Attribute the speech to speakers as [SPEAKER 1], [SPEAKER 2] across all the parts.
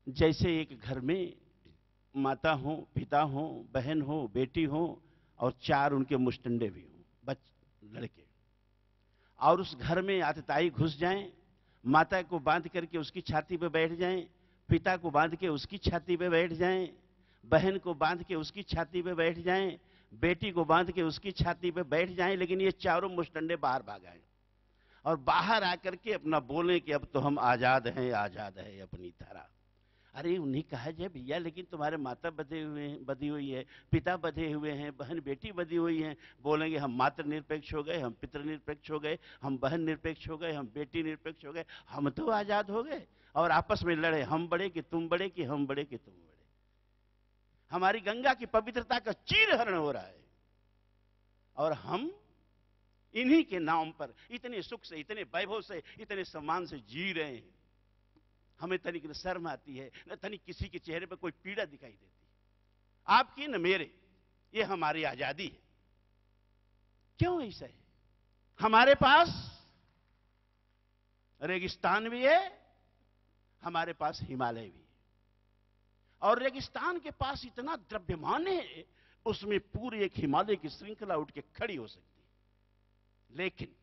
[SPEAKER 1] जैसे एक घर में माता हो, पिता हो, बहन हो, बेटी हो और 4 उनके मुस्टंडे भी हों, लड़के, और उस घर में आतताई घुस जाएं, माता को बांध करके उसकी छाती पे बैठ जाएं, पिता को बांध के उसकी छाती पे बैठ जाएं, बहन को बांध के उसकी छाती पे बैठ जाएं, बेटी को बांध के उसकी छाती पे बैठ जाएं, लेकिन ये चारों मुस्टंडे बाहर भाग आए और बाहर आकर के अपना बोलें कि अब तो हम आजाद हैं अपनी तरह। अरे उन्हीं कहा जाए भैया, लेकिन तुम्हारे माता बधे हुए हैं, बधी हुई है, पिता बधे हुए हैं, बहन बेटी बधी हुई है। बोलेंगे हम मातृ निरपेक्ष हो गए, हम पितृ निरपेक्ष हो गए, हम बहन निरपेक्ष हो गए, हम बेटी निरपेक्ष हो गए, हम तो आजाद हो गए। और आपस में लड़े, हम बड़े कि तुम बड़े, कि हम बड़े कि तुम बड़े। हमारी गंगा की पवित्रता का चीरहरण हो रहा है और हम इन्हीं के नाम पर इतने सुख से, इतने वैभव से, इतने सम्मान से जी रहे हैं। हमें तनिक न शर्म आती है, न तनिक किसी के चेहरे पर कोई पीड़ा दिखाई देती। आपकी न मेरे, ये हमारी आजादी है। क्यों ऐसा है? हमारे पास रेगिस्तान भी है, हमारे पास हिमालय भी है, और रेगिस्तान के पास इतना द्रव्यमान है, उसमें पूरी एक हिमालय की श्रृंखला उठ के खड़ी हो सकती है। लेकिन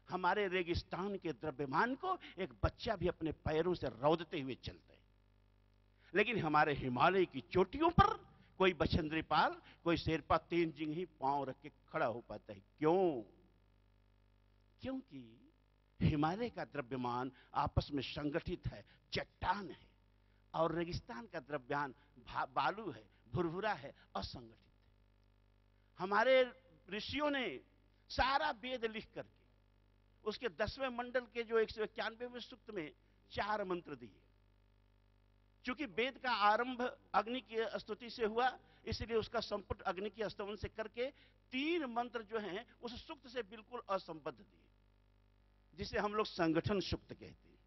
[SPEAKER 1] हमारे रेगिस्तान के द्रव्यमान को एक बच्चा भी अपने पैरों से रौंदते हुए चलता है, लेकिन हमारे हिमालय की चोटियों पर कोई बछेंद्री पाल, कोई शेरपा तेंजिंग ही पांव रख के खड़ा हो पाता है। क्यों? क्योंकि हिमालय का द्रव्यमान आपस में संगठित है, चट्टान है, और रेगिस्तान का द्रव्यमान बालू है, भुरभुरा है, असंगठित है। हमारे ऋषियों ने सारा वेद लिख करके उसके 10वें मंडल के जो 191वें सूक्त में 4 मंत्र दिए। चूंकि वेद का आरंभ अग्नि की स्तुति से हुआ, इसलिए उसका संपुट अग्नि की स्तवन से करके 3 मंत्र जो हैं उस सूक्त से बिल्कुल असंबद्ध दिए, जिसे हम लोग संगठन सूक्त कहते हैं,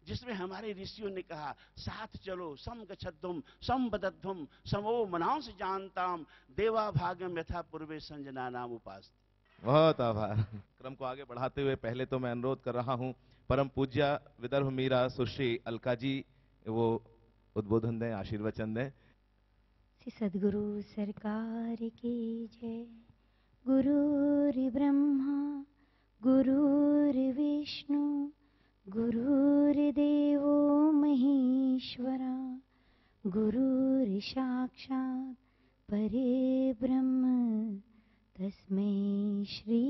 [SPEAKER 1] जिसमें हमारे ऋषियों ने कहा साथ चलो, सम गच्छध्वम सम बदध्वम समो मनांस जानताम देवा भागम यथा पूर्वे संजना नाम उपास।
[SPEAKER 2] बहुत आभार। क्रम को आगे बढ़ाते हुए पहले तो मैं अनुरोध कर रहा हूं परम पूज्य विदर्भ मीरा सुश्री अलका जी वो उद्बोधन दें, आशीर्वचन दें।
[SPEAKER 3] श्री सद्गुरु सरकार की जय। गुरुर्ब्रह्मा गुरुर्विष्णु गुरुर्देवो महेश्वरा गुरुर्साक्षात् परे ब्रह्म तस्मै श्री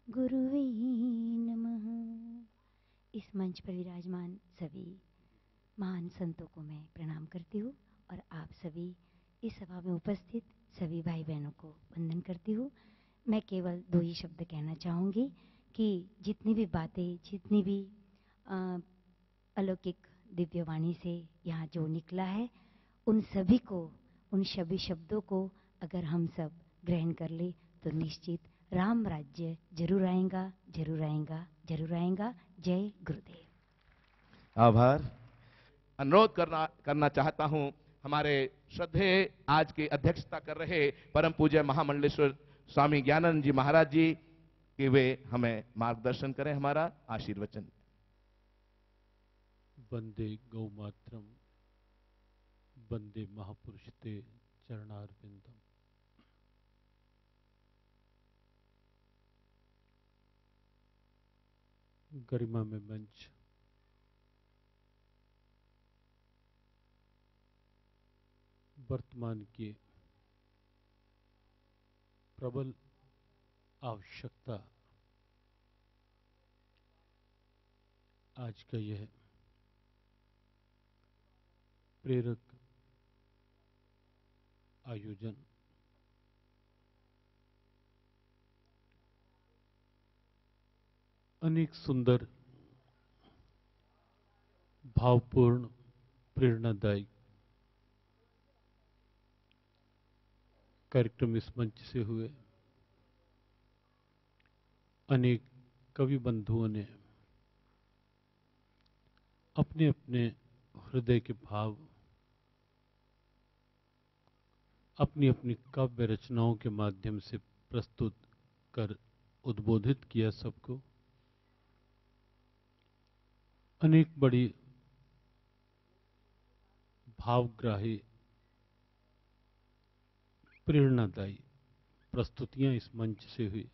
[SPEAKER 3] गुरुवे नमः। इस मंच पर विराजमान सभी महान संतों को मैं प्रणाम करती हूँ और आप सभी इस सभा में उपस्थित सभी भाई बहनों को वंदन करती हूँ। मैं केवल 2 ही शब्द कहना चाहूँगी कि जितनी भी बातें, जितनी भी अलौकिक दिव्यवाणी से यहाँ जो निकला है, उन सभी को, उन सभी शब्दों को अगर हम सब ग्रहण कर ले तो निश्चित राम राज्य जरूर आएगा, जरूर आएगा, जरूर आएगा। जय गुरुदेव।
[SPEAKER 2] आभार। अनुरोध करना चाहता हूं हमारे श्रद्धेय आज की अध्यक्षता कर रहे परम पूज्य महामंडलेश्वर स्वामी ज्ञानानंद जी महाराज जी कि वे हमें मार्गदर्शन करें, हमारा आशीर्वचन।
[SPEAKER 4] वंदे गौ मातरम, वंदे महापुरुष ते चरणारविंदम। गरिमा में मंच, वर्तमान की प्रबल आवश्यकता आज का यह प्रेरक आयोजन अनेक सुंदर, भावपूर्ण, प्रेरणादायी कार्यक्रम इस मंच से हुए। अनेक कवि बंधुओं ने अपने अपने हृदय के भाव अपनी अपनी काव्य रचनाओं के माध्यम से प्रस्तुत कर उद्बोधित किया सबको। अनेक बड़ी भावग्राही प्रेरणादायी प्रस्तुतियां इस मंच से हुई।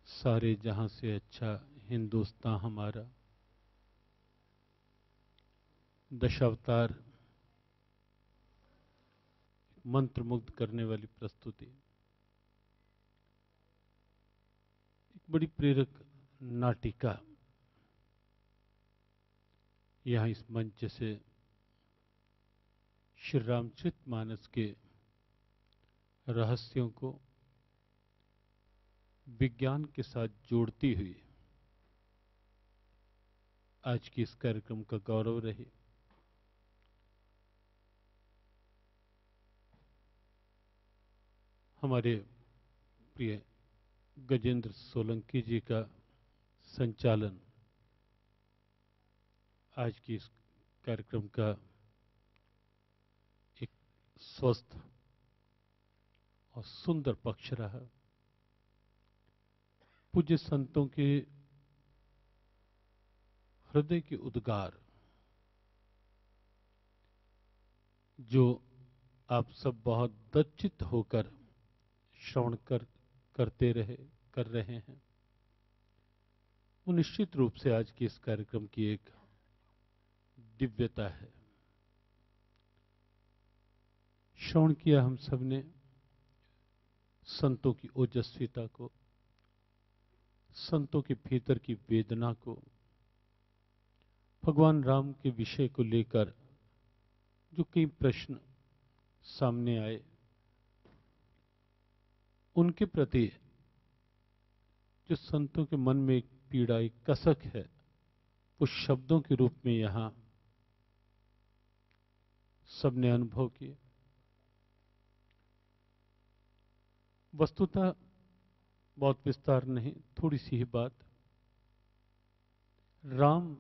[SPEAKER 4] सारे जहां से अच्छा हिंदुस्तान हमारा, दशावतार, मंत्रमुग्ध करने वाली प्रस्तुति, एक बड़ी प्रेरक नाटिका यहाँ इस मंच से श्री रामचरितमानस के रहस्यों को विज्ञान के साथ जोड़ती हुई आज की इस कार्यक्रम का गौरव रही। हमारे प्रिय गजेंद्र सोलंकी जी का संचालन आज की इस कार्यक्रम का एक स्वस्थ और सुंदर पक्ष रहा। पूज्य संतों के हृदय के उद्गार जो आप सब बहुत दच्चित होकर श्रवण कर रहे हैं, वो निश्चित रूप से आज के इस कार्यक्रम की एक दिव्यता है। श्रवण किया हम सब ने संतों की ओजस्विता को, संतों के भीतर की वेदना को, भगवान राम के विषय को लेकर जो कई प्रश्न सामने आए, उनके प्रति जो संतों के मन में एक पीड़ा, एक कसक है, वो शब्दों के रूप में यहां सबने अनुभव किए। वस्तुतः बहुत विस्तार नहीं, थोड़ी सी ही बात। राम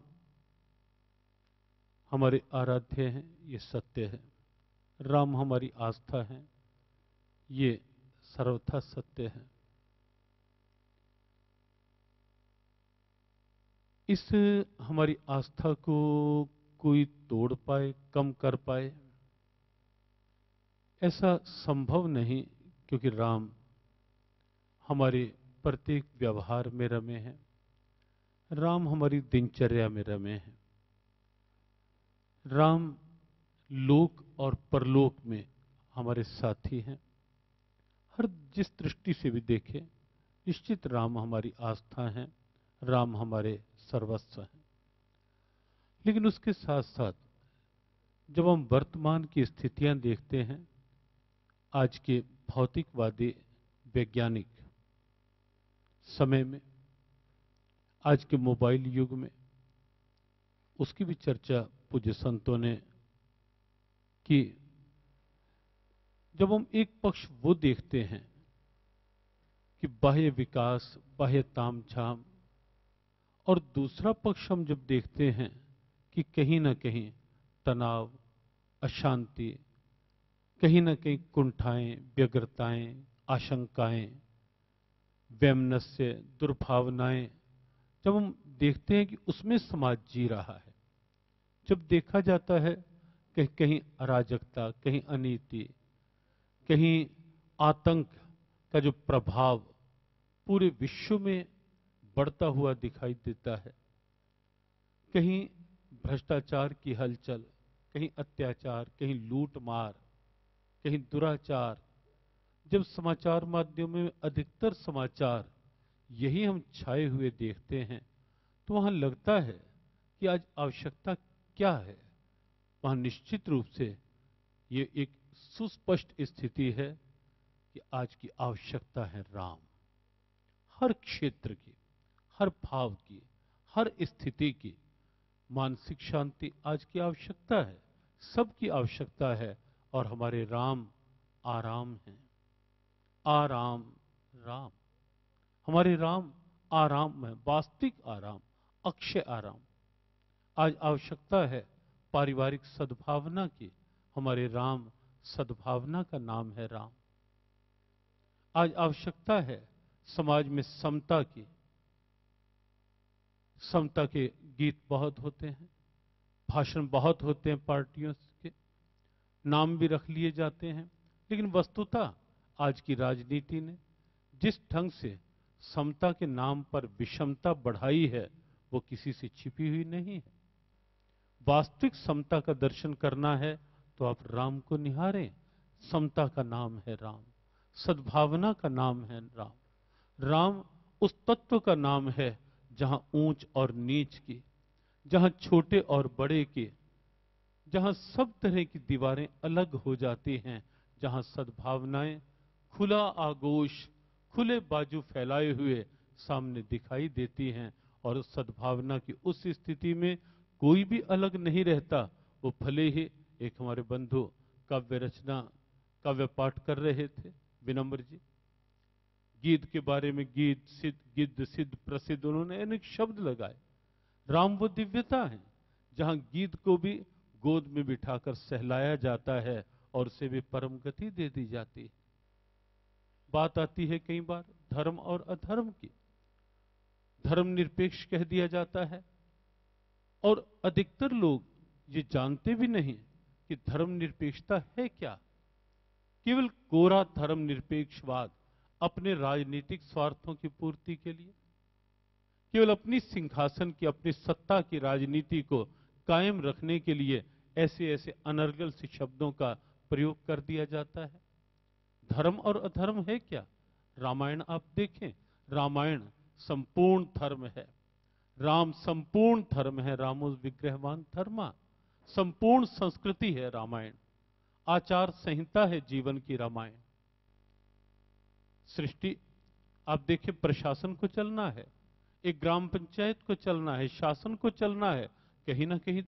[SPEAKER 4] हमारे आराध्य हैं, ये सत्य है। राम हमारी आस्था है, ये सर्वथा सत्य है। इस हमारी आस्था को कोई तोड़ पाए, कम कर पाए, ऐसा संभव नहीं, क्योंकि राम हमारे प्रत्येक व्यवहार में रमे हैं। राम हमारी दिनचर्या में रमे हैं। राम लोक और परलोक में हमारे साथी हैं। हर जिस दृष्टि से भी देखें, निश्चित राम हमारी आस्था हैं, राम हमारे सर्वस्व हैं। लेकिन उसके साथ साथ जब हम वर्तमान की स्थितियां देखते हैं, आज के भौतिकवादी वैज्ञानिक समय में, आज के मोबाइल युग में, उसकी भी चर्चा पूज्य संतों ने की। जब हम एक पक्ष वो देखते हैं कि बाह्य विकास, बाह्य तामझाम, और दूसरा पक्ष हम जब देखते हैं कि कहीं ना कहीं तनाव, अशांति, कहीं ना कहीं कुंठाएं, व्यग्रताएं, आशंकाएं, वैमनस्य, दुर्भावनाएं, जब हम देखते हैं कि उसमें समाज जी रहा है, जब देखा जाता है कि कहीं अराजकता, कहीं अनीति, कहीं आतंक का जो प्रभाव पूरे विश्व में बढ़ता हुआ दिखाई देता है, कहीं भ्रष्टाचार की हलचल, कहीं अत्याचार, कहीं लूट मार, कहीं दुराचार, जब समाचार माध्यमों में अधिकतर समाचार यही हम छाए हुए देखते हैं, तो वहां लगता है कि आज आवश्यकता क्या है। वहां निश्चित रूप से ये एक सुस्पष्ट स्थिति है कि आज की आवश्यकता है राम। हर क्षेत्र की, हर भाव की, हर स्थिति की मानसिक शांति आज की आवश्यकता है, सबकी आवश्यकता है। और हमारे राम आराम हैं। आराम, राम, हमारे राम आराम है, वास्तविक आराम, अक्षय आराम। आज आवश्यकता है पारिवारिक सद्भावना की, हमारे राम सद्भावना का नाम है राम। आज आवश्यकता है समाज में समता की, समता के गीत बहुत होते हैं, भाषण बहुत होते हैं पार्टियों के, नाम भी रख लिए जाते हैं, लेकिन वस्तुतः आज की राजनीति ने जिस ढंग से समता के नाम पर विषमता बढ़ाई है वो किसी से छिपी हुई नहीं है। वास्तविक समता का दर्शन करना है तो आप राम को निहारें। समता का नाम है राम, सद्भावना का नाम है राम। राम उस तत्व का नाम है जहां ऊंच और नीच की, जहां छोटे और बड़े की, जहां सब तरह की दीवारें अलग हो जाती हैं, जहां सद्भावनाएं खुला आगोश, खुले बाजू फैलाए हुए सामने दिखाई देती हैं। और सद्भावना की उस स्थिति में कोई भी अलग नहीं रहता। वो भले ही एक हमारे बंधु काव्य रचना, काव्य पाठ कर रहे थे, विनम्र जी, गीत के बारे में गीत सिद्ध, गिद्ध सिद्ध प्रसिद्ध, उन्होंने अनेक शब्द लगाए। राम वो दिव्यता है जहां गीत को भी गोद में बिठाकर सहलाया जाता है और उसे भी परम गति दे दी जाती है। बात आती है कई बार धर्म और अधर्म की। धर्म निरपेक्ष कह दिया जाता है और अधिकतर लोग ये जानते भी नहीं कि धर्म निरपेक्षता है क्या। केवल कोरा धर्म निरपेक्षवाद अपने राजनीतिक स्वार्थों की पूर्ति के लिए, केवल अपनी सिंहासन की, अपनी सत्ता की राजनीति को कायम रखने के लिए ऐसे ऐसे अनर्गल से शब्दों का प्रयोग कर दिया जाता है। धर्म और अधर्म है क्या? रामायण आप देखें, रामायण संपूर्ण धर्म है। राम संपूर्ण धर्म है, रामो विग्रहवान धर्मा। संपूर्ण संस्कृति है रामायण, आचार संहिता है जीवन की रामायण। सृष्टि आप देखिए, प्रशासन को चलना है, एक ग्राम पंचायत को चलना है, शासन को चलना है, कहीं ना कहीं